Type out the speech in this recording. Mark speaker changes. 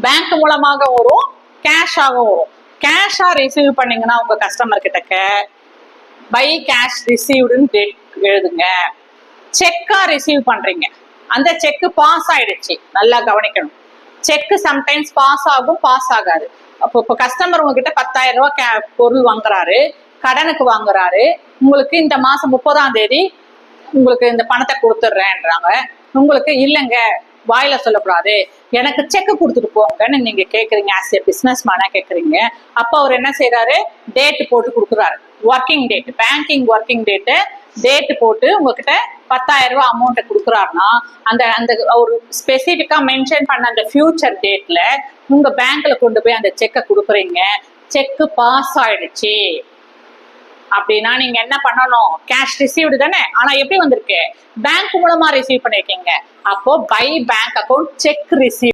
Speaker 1: Bank மூலமாக வரும், கேஷாக வரும். கேஷா ரிசீவ் பண்ணீங்கன்னா உங்க கஸ்டமர் கிட்டக்க பை கேஷ் ரிசீவ்டுன்னு எழுதுங்க. செக்கா ரிசீவ் பண்றீங்க, அந்த செக் பாஸ் ஆயிடுச்சு, நல்லா கவனிக்கணும். செக் சம்டைம்ஸ் பாஸ் ஆகும், பாஸ் ஆகாது. அப்போ இப்போ கஸ்டமர் உங்ககிட்ட 10,000 ரூபாய் பொருள் வாங்குறாரு, கடனுக்கு வாங்குறாரு. உங்களுக்கு இந்த மாசம் 30ஆம் தேதி உங்களுக்கு இந்த பணத்தை கொடுத்துட்றேன்றாங்க. உங்களுக்கு இல்லைங்க, வாயில சொல்லக்கூடாது, எனக்கு செக் கொடுத்துட்டு போங்கன்னு நீங்க கேக்குறீங்க. ஆஸ் ஏ பிசினஸ் மேனா கேக்குறீங்க. அப்ப அவர் என்ன செய்யறாரு, டேட் போட்டு கொடுக்குறாரு. Working date, banking working date போட்டு உங்ககிட்ட 10,000 ரூபாய் அமௌண்ட்டை கொடுக்குறாருன்னா அந்த அந்த ஒரு ஸ்பெசிஃபிக்கா மென்ஷன் பண்ண அந்த ஃபியூச்சர் டேட்ல உங்க பேங்க்ல கொண்டு போய் அந்த செக்கை கொடுக்குறீங்க. செக் பாஸ் ஆயிடுச்சு அப்படின்னா நீங்க என்ன பண்ணணும், கேஷ் ரிசீவ்டு தானே. ஆனா எப்படி வந்திருக்கு, பேங்க் மூலமா ரிசீவ் பண்ணிருக்கீங்க. அப்போ by bank account check receive